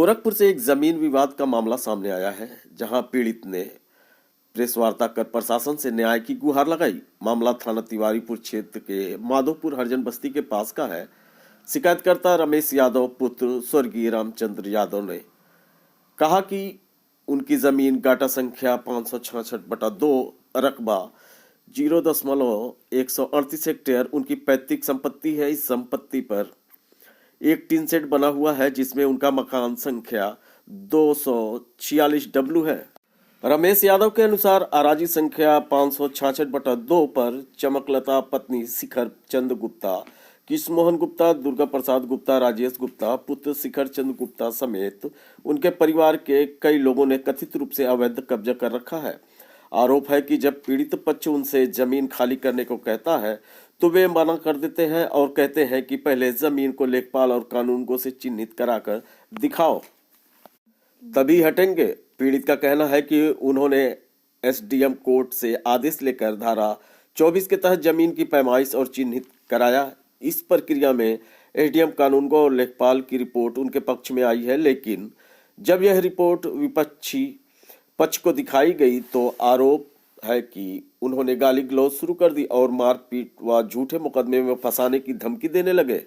गोरखपुर से एक जमीन विवाद का मामला सामने आया है, जहां पीड़ित ने प्रेस वार्ता कर प्रशासन से न्याय की गुहार लगाई। मामला थाना तिवारीपुर क्षेत्र के माधोपुर हरिजन बस्ती के पास का है। शिकायतकर्ता रमेश यादव पुत्र स्वर्गीय रामचंद्र यादव ने कहा कि उनकी जमीन गाटा संख्या 566/2 रकबा 0.138 हेक्टेयर उनकी पैतृक संपत्ति है। इस संपत्ति पर एक टीन सेट बना हुआ है, जिसमें उनका मकान संख्या 246W है। रमेश यादव के अनुसार अराजी संख्या 566/2 पर चमकलता पत्नी शिखर चंद गुप्ता, कृष्ण मोहन गुप्ता, दुर्गा प्रसाद गुप्ता, राजेश गुप्ता, पुत्र शिखर चंद गुप्ता समेत उनके परिवार के कई लोगों ने कथित रूप से अवैध कब्जा कर रखा है। आरोप है कि जब पीड़ित पक्ष उनसे जमीन खाली करने को कहता है तो वे मना कर देते हैं और कहते हैं कि पहले जमीन को लेखपाल और कानूनगो से चिन्हित कराकर दिखाओ, तभी हटेंगे। पीड़ित का कहना है कि उन्होंने एसडीएम कोर्ट से आदेश लेकर धारा 24 के तहत जमीन की पैमाइश और चिन्हित कराया। इस प्रक्रिया में एसडीएम कानूनगो और लेखपाल की रिपोर्ट उनके पक्ष में आई है, लेकिन जब यह रिपोर्ट विपक्षी पक्ष को दिखाई गई तो आरोप है कि उन्होंने गाली गलौज शुरू कर दी और मारपीट व झूठे मुकदमे में फंसाने की धमकी देने लगे।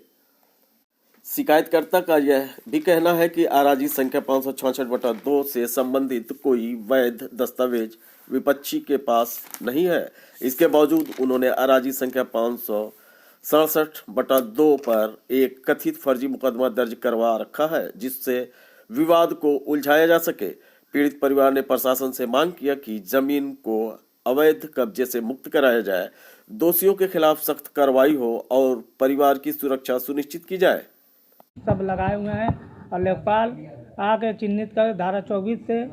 शिकायतकर्ता का यह भी कहना है कि अराजी संख्या 566/2 से संबंधित कोई वैध दस्तावेज विपक्षी के पास नहीं है। इसके बावजूद उन्होंने अराजी संख्या 567/2 पर एक कथित फर्जी मुकदमा दर्ज करवा रखा है, जिससे विवाद को उलझाया जा सके। पीड़ित परिवार ने प्रशासन से मांग किया कि जमीन को अवैध कब्जे से मुक्त कराया जाए, दोषियों के खिलाफ सख्त कार्रवाई हो और परिवार की सुरक्षा सुनिश्चित की जाए। सब लगाए हुए हैं और लेखपाल आके चिन्हित कर धारा 24 से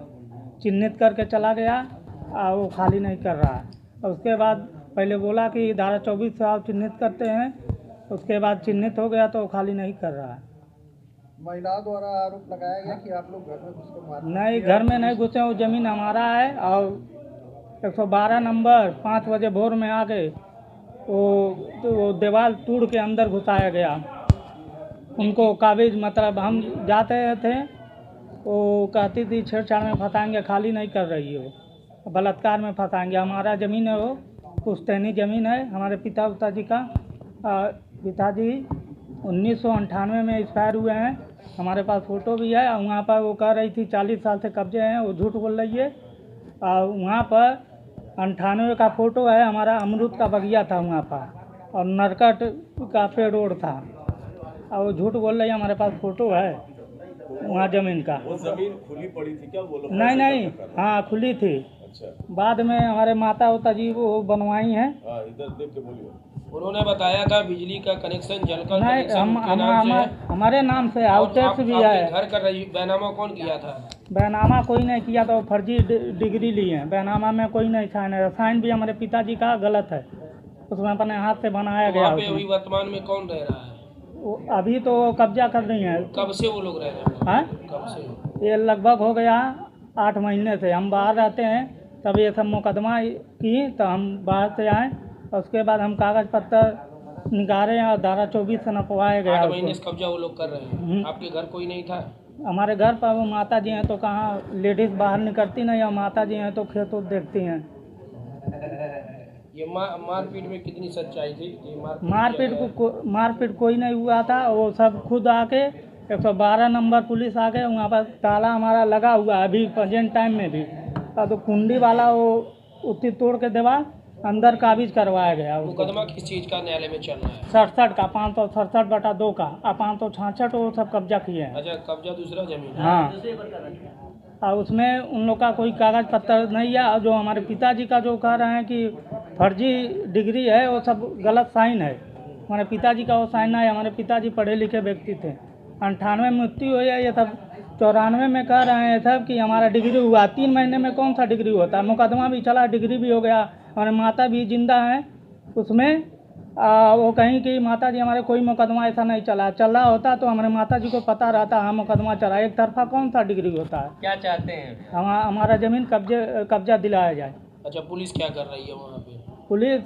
चिन्हित करके चला गया और वो खाली नहीं कर रहा है। और उसके बाद पहले बोला कि धारा 24 से आप चिन्हित करते हैं, उसके बाद चिन्हित हो गया तो वो खाली नहीं कर रहा है। महिलाओं द्वारा आरोप लगाया गया कि आप लोग घर में घुस कर मार नहीं, घर में नहीं घुसे, वो जमीन हमारा है। और 112 नंबर 5 बजे भोर में आके वो दीवार तोड़ के अंदर घुसाया गया। उनको काबिज मतलब हम जाते थे, वो कहती थी छेड़छाड़ में फंसाएंगे, खाली नहीं कर रही हो, बलात्कार में फंसाएंगे। हमारा ज़मीन है, वो पुश्तैनी ज़मीन है हमारे पिताजी का। पिताजी 1998 में एक्सपायर हुए हैं। हमारे पास फ़ोटो भी है। वहाँ पर वो कह रही थी 40 साल से कब्जे हैं, वो झूठ बोल रही है। और वहाँ पर 98 का फ़ोटो है, हमारा अमरूद का बगिया था वहाँ पर और नरकट का पेड़ ओड़ था, और वो झूठ बोल रही है। हमारे पास फ़ोटो है वहाँ ज़मीन का। वो जमीन खुली पड़ी थी क्या वो लोग? नहीं, हाँ खुली थी। अच्छा। बाद में हमारे माता होता जी वो बनवाई हैं। इधर देख के बोलिए। उन्होंने बताया था बिजली का कनेक्शन, जल का नहीं, हमारे नाम से आउटैक्स भी है। घर का बैनामा कौन किया था? बैनामा कोई नहीं किया था, वो फर्जी डिग्री ली है। बैनामा में कोई नहीं साइन है। साइन भी हमारे पिताजी का गलत है, उसमें अपने हाथ से बनाया गया। अभी वर्तमान में कौन रह रहा है? अभी तो कब्जा कर रही हैं। कब से वो लोग रह रहे हैं? कब से? ये लगभग हो गया 8 महीने से। हम बाहर रहते हैं, तब ये सब मुकदमा की तो हम बाहर से आए, और उसके बाद हम कागज पत्तर निकाले और धारा 24 से नपवाया गया। 8 महीने से कब्जा वो लोग कर रहे हैं। आपके घर कोई नहीं था? हमारे घर पर वो माता जी हैं, तो कहाँ लेडीज़ बाहर निकलती नहीं, और माता जी हैं तो खेत देखती हैं। ये मारपीट में कितनी सच्चाई थी? मारपीट कोई नहीं हुआ था। वो सब खुद आके 112 नंबर पुलिस आके वहाँ पर ताला हमारा लगा हुआ है अभी प्रेजेंट टाइम में भी। तो कुंडी वाला वो उत्ती तोड़ के दीवार अंदर काबिज करवाया गया। मुकदमा किस चीज़ का न्यायालय में चल रहा है? 67 का 567/2 का, और 566 वो सब कब्जा किए हैं। अच्छा, कब्जा दूसरा जमीन? हाँ, और उसमें उन लोग का कोई कागज पत्तर नहीं है। और जो हमारे पिताजी का जो कह रहे हैं कि फर्जी डिग्री है, वो सब गलत साइन है। हमारे पिताजी का वो साइन है। हमारे पिताजी पढ़े लिखे व्यक्ति थे। 98 में मृत्यु हुई है। ये सब 94 में कह रहे हैं सब कि हमारा डिग्री हुआ। 3 महीने में कौन सा डिग्री होता है? मुकदमा भी चला, डिग्री भी हो गया। हमारे माता भी जिंदा हैं उसमें। वो कहीं कि माता जी हमारे कोई मुकदमा ऐसा नहीं चला होता तो हमारे माता जी को पता रहता हाँ मुकदमा चला। एक तरफा कौन सा डिग्री होता है? क्या चाहते हैं? हमारा ज़मीन कब्जा दिलाया जाए। अच्छा, पुलिस क्या कर रही है वहाँ पे? पुलिस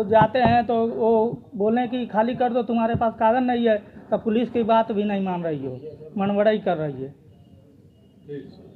जाते हैं तो वो बोलें कि खाली कर दो, तुम्हारे पास कागज नहीं है, तो पुलिस की बात भी नहीं मान रही हो, मनवड़ाई कर रही है। ठीक है।